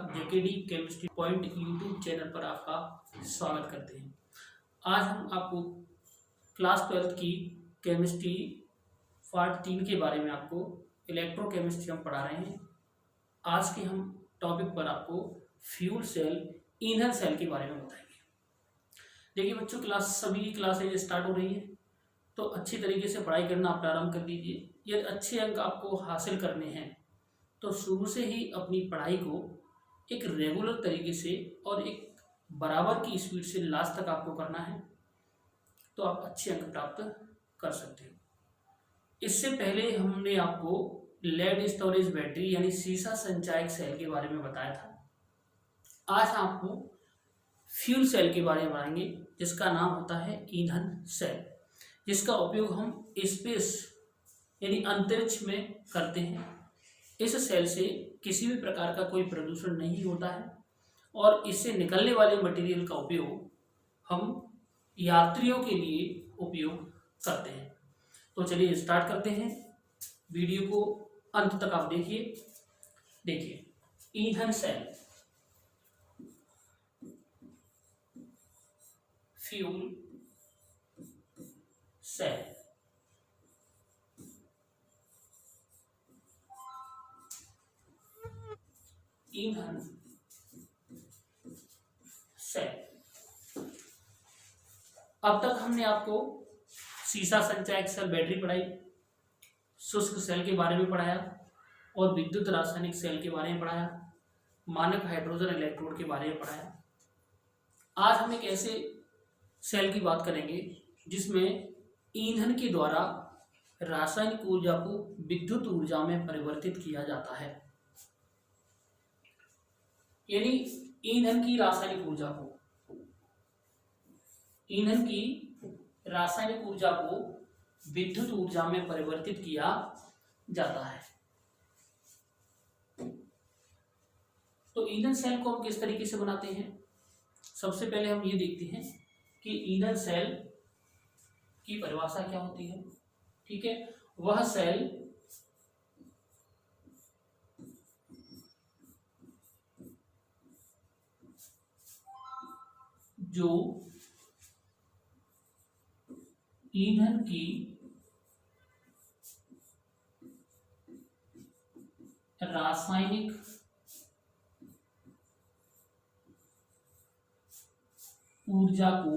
JKD chemistry point YouTube channel पर आपका स्वागत करते हैं। आज हम आपको क्लास 12 की केमिस्ट्री पार्ट 3 के बारे में आपको इलेक्ट्रोकेमिस्ट्री हम पढ़ा रहे हैं। आज के हम टॉपिक पर आपको फ्यूल सेल ईंधन सेल के बारे में बताएंगे। देखिए बच्चों, सभी क्लासेज स्टार्ट हो रही है, तो अच्छी तरीके से पढ़ाई करना आप प्रारंभ कर दीजिए। यदि अच्छे अंक आपको हासिल करने हैं तो शुरू से ही अपनी पढ़ाई को एक रेगुलर तरीके से और एक बराबर की स्पीड से लास्ट तक आपको करना है, तो आप अच्छे अंक प्राप्त कर सकते हो। इससे पहले हमने आपको लेड स्टोरेज बैटरी यानी सीसा संचायक सेल के बारे में बताया था। आज आपको फ्यूल सेल के बारे में बताएंगे, जिसका नाम होता है ईंधन सेल, जिसका उपयोग हम स्पेस यानी अंतरिक्ष में करते हैं। इस सेल से किसी भी प्रकार का कोई प्रदूषण नहीं होता है और इससे निकलने वाले मटेरियल का उपयोग हम यात्रियों के लिए उपयोग करते हैं। तो चलिए स्टार्ट करते हैं। वीडियो को अंत तक आप देखिए ईंधन सेल, फ्यूल सेल। ईंधन सेल। अब तक हमने आपको सीसा संचायक सेल बैटरी पढ़ाई, शुष्क सेल के बारे में पढ़ाया और विद्युत रासायनिक सेल के बारे में पढ़ाया, मानक हाइड्रोजन इलेक्ट्रोड के बारे में पढ़ाया। आज हम एक ऐसे सेल की बात करेंगे जिसमें ईंधन के द्वारा रासायनिक ऊर्जा को विद्युत ऊर्जा में परिवर्तित किया जाता है। यानी ईंधन की रासायनिक ऊर्जा को विद्युत ऊर्जा में परिवर्तित किया जाता है। तो ईंधन सेल को हम किस तरीके से बनाते हैं, सबसे पहले हम ये देखते हैं कि ईंधन सेल की परिभाषा क्या होती है। ठीक है, वह सेल जो ईंधन की रासायनिक ऊर्जा को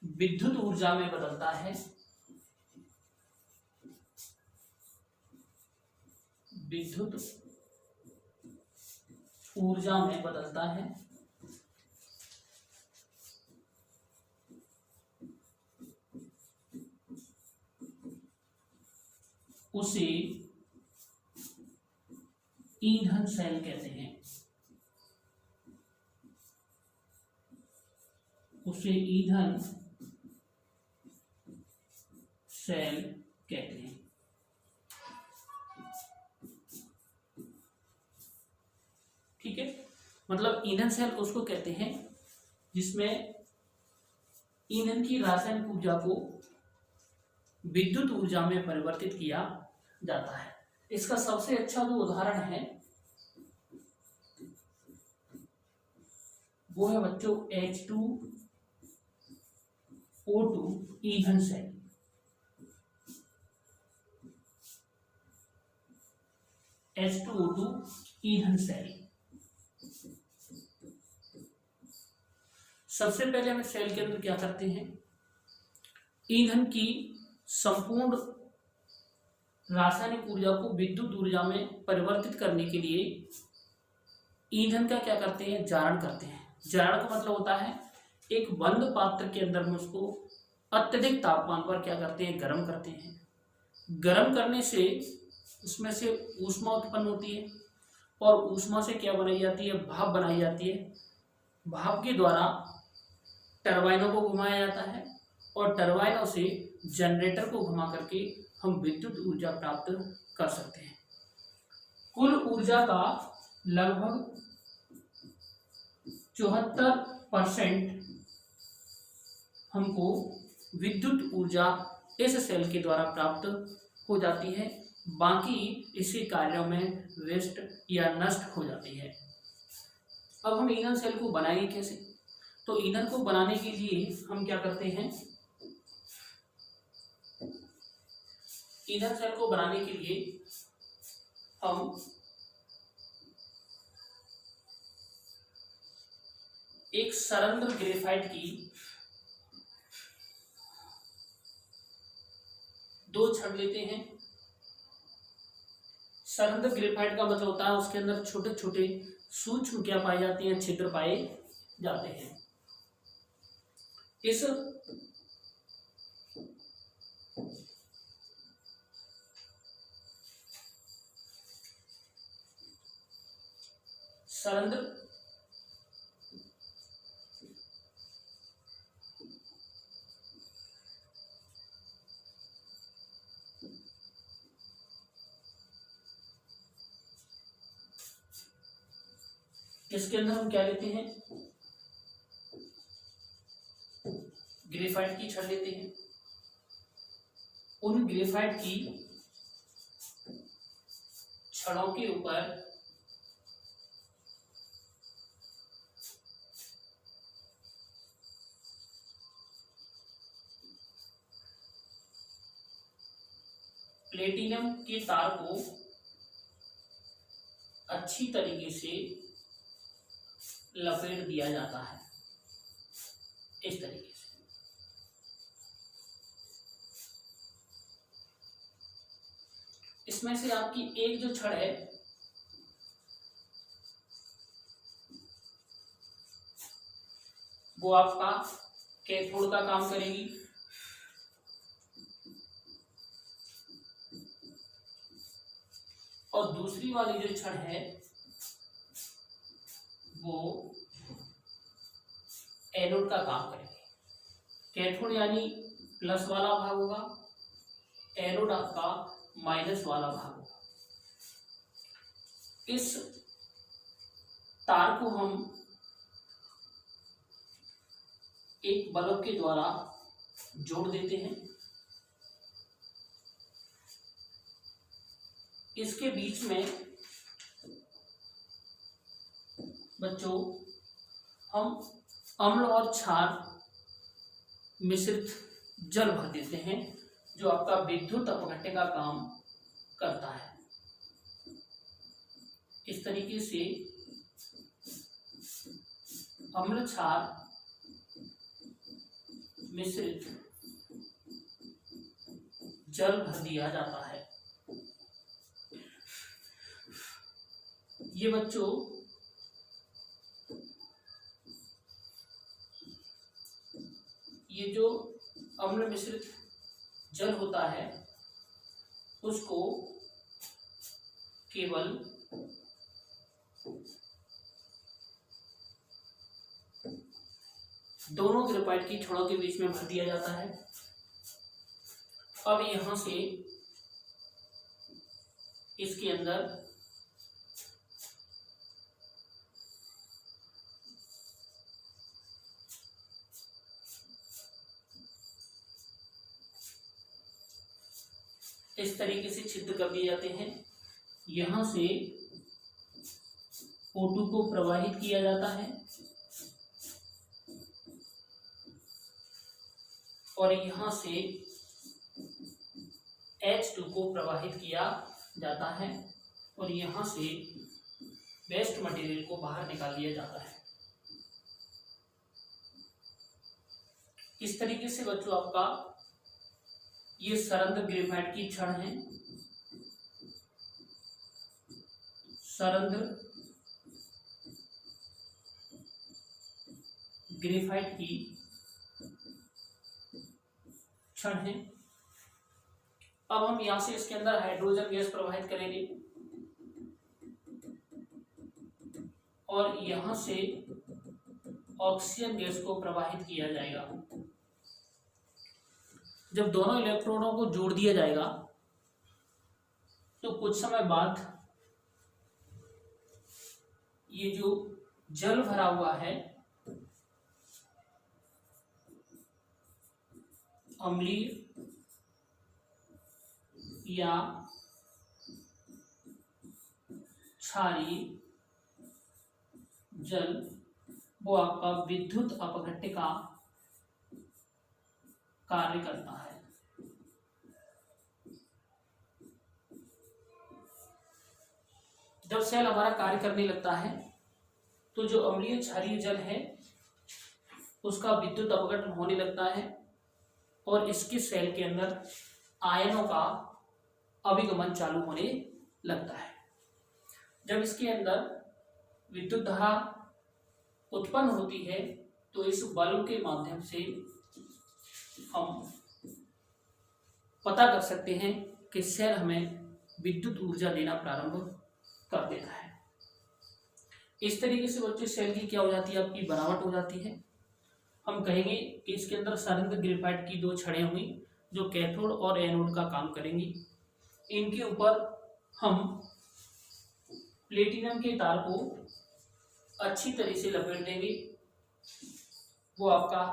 विद्युत ऊर्जा में बदलता है, उसे ईंधन सेल कहते हैं। ठीक है, मतलब ईंधन सेल उसको कहते हैं जिसमें ईंधन की रासायनिक ऊर्जा को विद्युत ऊर्जा में परिवर्तित किया जाता है। इसका सबसे अच्छा जो उदाहरण है वो है बच्चों H2O2 ईंधन सेल। H2O2 ईंधन सेल। सबसे पहले हम सेल के अंदर क्या करते हैं, ईंधन की संपूर्ण रासायनिक ऊर्जा को विद्युत ऊर्जा में परिवर्तित करने के लिए ईंधन का क्या करते हैं, जारण करते हैं। जारण का मतलब होता है एक बंद पात्र के अंदर में उसको अत्यधिक तापमान पर क्या करते हैं, गर्म करते हैं। गर्म करने से उसमें से ऊष्मा उत्पन्न होती है और ऊष्मा से क्या बनाई जाती है, भाप बनाई जाती है। भाप के द्वारा टरबाइनों को घुमाया जाता है और टरबाइनों से जनरेटर को घुमा करके हम विद्युत ऊर्जा प्राप्त कर सकते हैं। कुल ऊर्जा का लगभग 74% हमको विद्युत ऊर्जा इस सेल के द्वारा प्राप्त हो जाती है, बाकी इसी कार्यों में वेस्ट या नष्ट हो जाती है। अब हम ईंधन सेल को बनाएंगे कैसे? तो ईंधन को बनाने के लिए हम क्या करते हैं, ईंधन सेल को बनाने के लिए हम एक सरंध्र ग्रेफाइट की 2 छड़ लेते हैं। सरंध्र ग्रेफाइट का मतलब होता है उसके अंदर छोटे छोटे सूक्ष्म क्या पाए जाते हैं, छिद्र पाए जाते हैं। इस सरंध्र इसके अंदर हम क्या लेते हैं, ग्रेफाइट की छड़ लेते हैं। उन ग्रेफाइट की छड़ों के ऊपर प्लेटिनम के तार को अच्छी तरीके से लपेट दिया जाता है, इस तरीके से। इसमें से आपकी एक जो छड़ है वो आपका कैथोड का काम करेगी, और दूसरी वाली जो छड़ है वो एनोड का काम करेगी। कैथोड यानी प्लस वाला भाग होगा, एनोड आपका माइनस वाला भाग होगा। इस तार को हम एक बल्ब के द्वारा जोड़ देते हैं। इसके बीच में बच्चों हम अम्ल और क्षार मिश्रित जल भर देते हैं, जो आपका विद्युत अपघट्य का काम करता है। इस तरीके से अम्ल क्षार मिश्रित जल भर दिया जाता है। ये बच्चों ये जो अम्ल मिश्रित जल होता है उसको केवल दोनों ग्रेफाइट की छड़ों के बीच में भर दिया जाता है। अब यहां से इसके अंदर इस तरीके से छिद्र कर दिए जाते हैं। यहां से O2 को प्रवाहित किया जाता है और यहां से H2 को प्रवाहित किया जाता है और यहां से वेस्ट मटेरियल को बाहर निकाल दिया जाता है। इस तरीके से बच्चों आपका ये सरंध्र ग्रेफाइट की छड़ है। सरंध्र ग्रेफाइट की छड़ है। अब हम यहां से इसके अंदर हाइड्रोजन गैस प्रवाहित करेंगे और यहां से ऑक्सीजन गैस को प्रवाहित किया जाएगा। जब दोनों इलेक्ट्रॉनों को जोड़ दिया जाएगा तो कुछ समय बाद ये जो जल भरा हुआ है अम्लीय या क्षारीय जल वो आपका विद्युत अपघट्य का कार्य करता है। जब सेल हमारा कार्य करने लगता है तो जो अम्लीय क्षारीय जल है उसका विद्युत अपघटन होने लगता है और इसके सेल के अंदर आयनों का अभिगमन चालू होने लगता है। जब इसके अंदर विद्युत धारा उत्पन्न होती है तो इस बल्ब के माध्यम से हम पता कर सकते हैं कि सेल हमें विद्युत ऊर्जा देना प्रारंभ कर देता है। इस तरीके से बच्चे सेल की क्या हो जाती है, आपकी बनावट हो जाती है। हम कहेंगे कि इसके अंदर सरंध्र ग्रेफाइट की 2 छड़ें हुई जो कैथोड और एनोड का काम करेंगी। इनके ऊपर हम प्लेटिनम के तार को अच्छी तरह से लपेट देंगे, वो आपका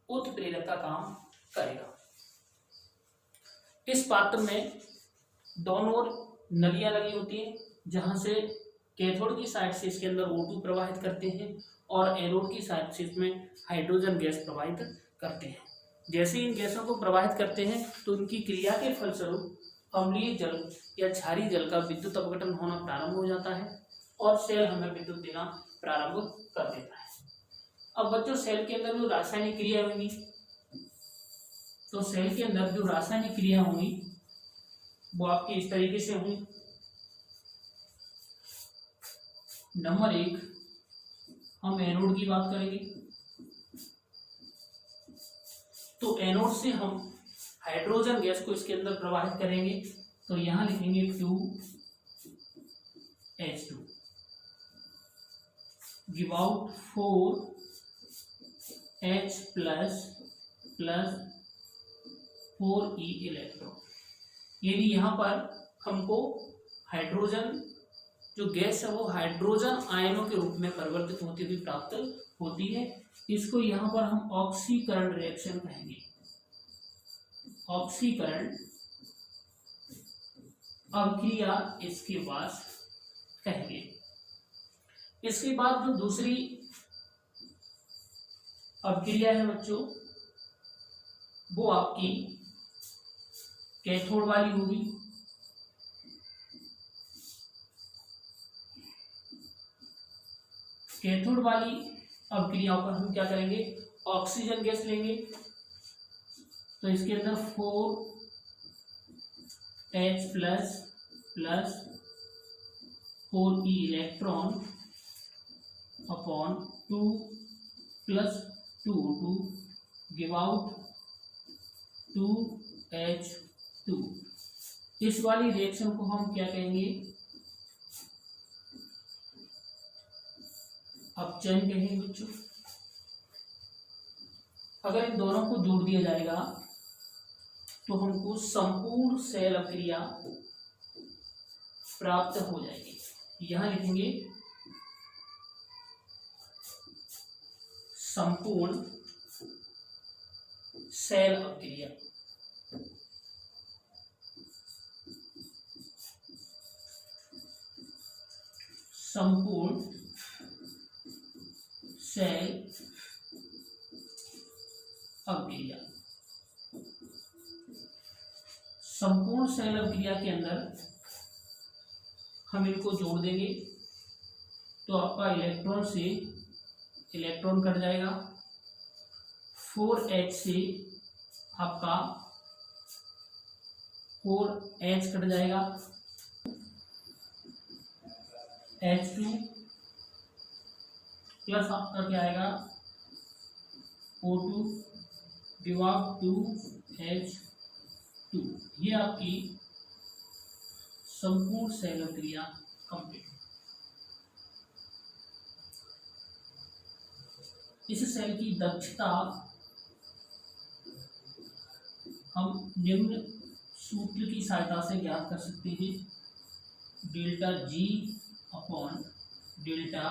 उत्प्रेरक का काम करेगा। इस पात्र में दोनों ओर नलियां लगी होती हैं जहां से कैथोड की साइड से इसके अंदर O2 प्रवाहित करते हैं और एनोड की साइड से इसमें हाइड्रोजन गैस प्रवाहित करते हैं। जैसे इन गैसों को प्रवाहित करते हैं तो इनकी क्रिया के फलस्वरूप अम्लीय जल या क्षारीय जल का विद्युत अपघटन होना प्रारंभ हो जाता है और सेल हमें विद्युत देना प्रारंभ कर देता है। अब बच्चों सेल के अंदर जो रासायनिक क्रिया होंगी, तो सेल के अंदर जो रासायनिक क्रिया होंगी वो आपकी इस तरीके से होंगी। नंबर 1, हम एनोड की बात करेंगे तो एनोड से हम हाइड्रोजन गैस को इसके अंदर प्रवाहित करेंगे। तो यहां लिखेंगे 2H2 give out 4H plus 4E electron. यदि यहाँ पर हमको हाइड्रोजन जो गैस है वो हाइड्रोजन आयनों के रूप में परिवर्तित होती हुई प्राप्त होती है। इसको यहाँ पर हम ऑक्सीकरण रिएक्शन कहेंगे। ऑक्सीकरण अभिक्रिया इसके बाद कहेंगे। इसके बाद जो दूसरी अभिक्रिया है बच्चों वो आपकी कैथोड वाली होगी। कैथोड वाली अभिक्रियाओं पर हम क्या करेंगे, ऑक्सीजन गैस लेंगे। तो इसके अंदर 4H plus 4E electron upon 2 plus 2 give out 2H2। इस वाली रिएक्शन को हम क्या कहेंगे, अपचयन कहेंगे बच्चों। अगर इन दोनों को जोड़ दिया जाएगा तो हमको संपूर्ण सेल अभिक्रिया प्राप्त हो जाएगी। यहां लिखेंगे संपूर्ण सेल अभिक्रिया। संपूर्ण सेल अभिक्रिया। संपूर्ण सेल अभिक्रिया के अंदर हम इनको जोड़ देंगे तो आपका इलेक्ट्रॉन से इलेक्ट्रॉन कट जाएगा। 4H से आपका 4H कट जाएगा। H2 प्लस आपका क्या आएगा O2 डिवाइड 2H2। ये आपकी संपूर्ण सेल अभिक्रिया कंप्लीट। इस सेल की दक्षता हम निम्न सूत्र की सहायता से ज्ञात कर सकते हैं। Delta G upon delta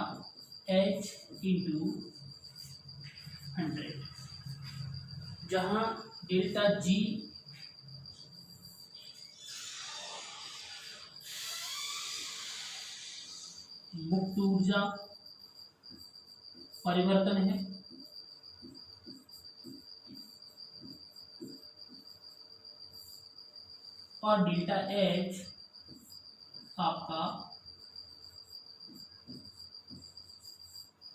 H into 100, जहाँ डेल्टा जी मुक्त ऊर्जा परिवर्तन है और डेल्टा एच आपका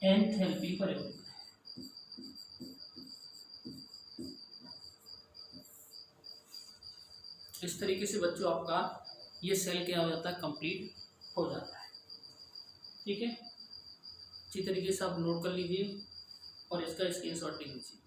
एंथैल्पी परिवर्तन है। इस तरीके से बच्चों आपका ये सेल क्या हो जाता है, कंप्लीट हो जाता है। ठीक है, अच्छी तरीके से आप नोट कर लीजिए और इसका स्क्रीनशॉट ले लीजिए।